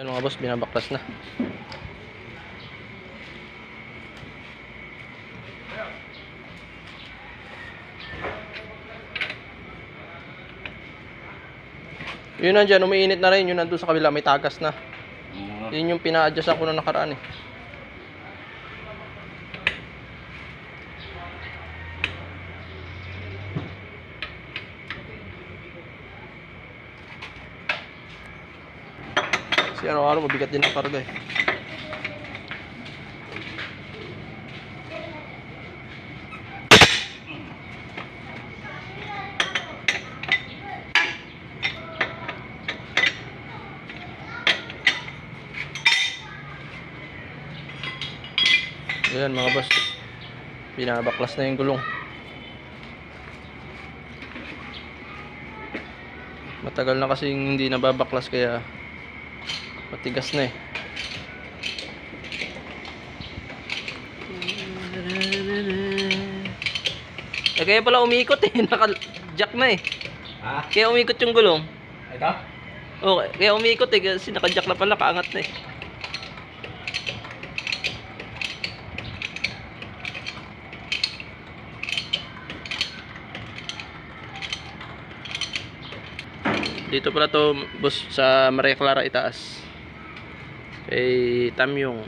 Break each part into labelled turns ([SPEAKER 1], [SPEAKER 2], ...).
[SPEAKER 1] Yan mga boss, binabaklas na. Yun nandyan, umiinit na rin. Yun nandun sa kabila, may tagas na. Yun yung pina-adjust ako nung nakaraan eh. Kasi araw-araw mabigat din ang karga eh. Ayan mga boss, binabaklas na yung gulong. Matagal na kasi hindi nababaklas kaya matigas na eh. Kaya pala umikot eh, naka-jack na eh.
[SPEAKER 2] Ha?
[SPEAKER 1] Kaya umikot yung gulong.
[SPEAKER 2] Ito?
[SPEAKER 1] Okay, kaya umikot eh kasi naka-jack na pala, kaangat na eh. Dito pala to boss sa Maria Clara itaas. Kay Tamyong.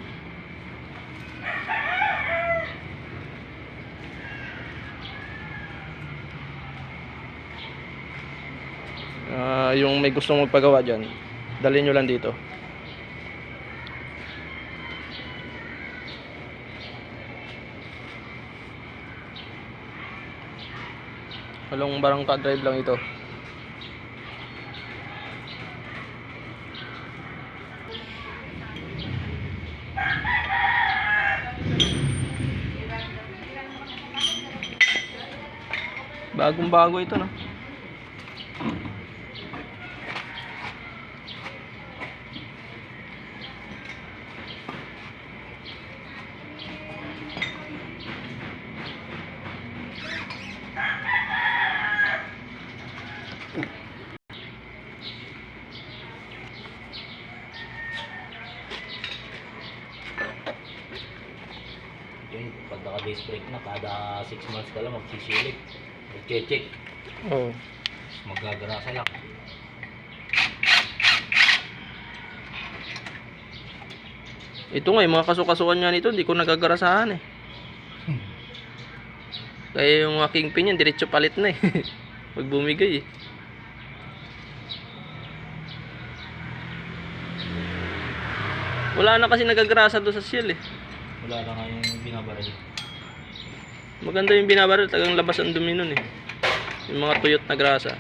[SPEAKER 1] Yung may gustong magpagawa dyan, dalhin nyo lang dito. Walong barangka drive lang ito. Bagong bago ito no.
[SPEAKER 2] Yun, pag naka-disc brake na, kada 6 months ka lang magsisilik. Mag-check.
[SPEAKER 1] Oo.
[SPEAKER 2] Magagarasa lang.
[SPEAKER 1] Ito nga yung mga kasukasuan niya nito, hindi ko nagagarasahan eh. Kaya yung aking pin yan, diretso palit na eh. Pag bumigay eh. Wala na kasi nagagrasa doon sa seal eh.
[SPEAKER 2] Wala na nga yung binabaril.
[SPEAKER 1] Maganda yung binabaril, tagang labas ang dumi nun eh. Yung mga tuyot na grasa.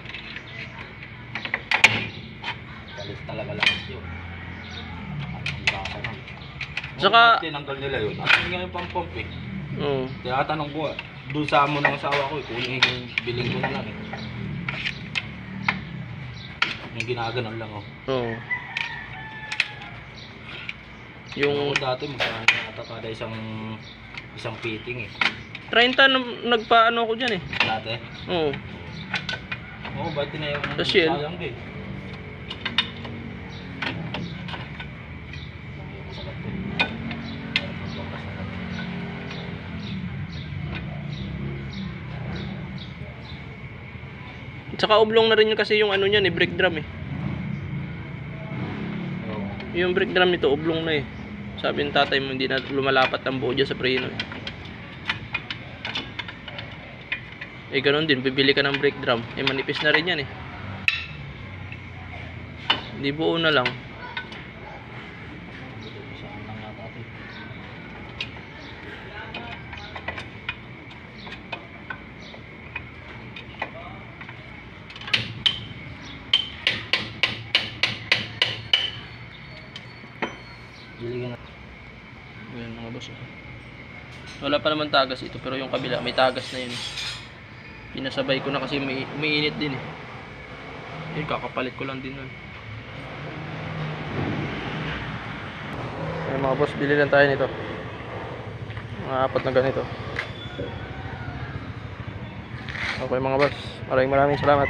[SPEAKER 2] Palit talaga lang yun. Ang grasa na.
[SPEAKER 1] Saka
[SPEAKER 2] tinanggal nila yun. At hindi nga yung pang-pump eh.
[SPEAKER 1] oo.
[SPEAKER 2] Kaya tanong ko, doon sa amo ng asawa ko eh, kunin yung biling ko na lang eh. Yung ginaganon lang oh.
[SPEAKER 1] Oo.
[SPEAKER 2] Yung
[SPEAKER 1] Yung
[SPEAKER 2] dati magkano ata kada isang fitting eh.
[SPEAKER 1] 30 nagpaano ko dyan eh.
[SPEAKER 2] Dati?
[SPEAKER 1] Oo.
[SPEAKER 2] Oo, ba't tinayaw ng
[SPEAKER 1] Sa Shell?
[SPEAKER 2] sayang din.
[SPEAKER 1] Tsaka oblong na rin yun kasi yung ano niyan eh, brake drum eh.
[SPEAKER 2] Oo.
[SPEAKER 1] Yung brake drum nito oblong na eh. Sabi ng tatay mo hindi na lumalapat ang buo dyan sa preno eh. Eh ganun din, bibili ka ng brake drum. Eh manipis na rin yan eh. Hindi buo na lang.
[SPEAKER 2] Saan lang yata ito eh. Bili ka na.
[SPEAKER 1] Ayan mga boss. Wala pa naman tagas ito pero yung kabila may tagas na yun. Pinasabay ko na kasi umiinit din eh. Yun, kakapalit ko lang din nun. Ayan mga boss, bili lang tayo nito. Mga 4 na ganito. Okay mga boss, maraming salamat.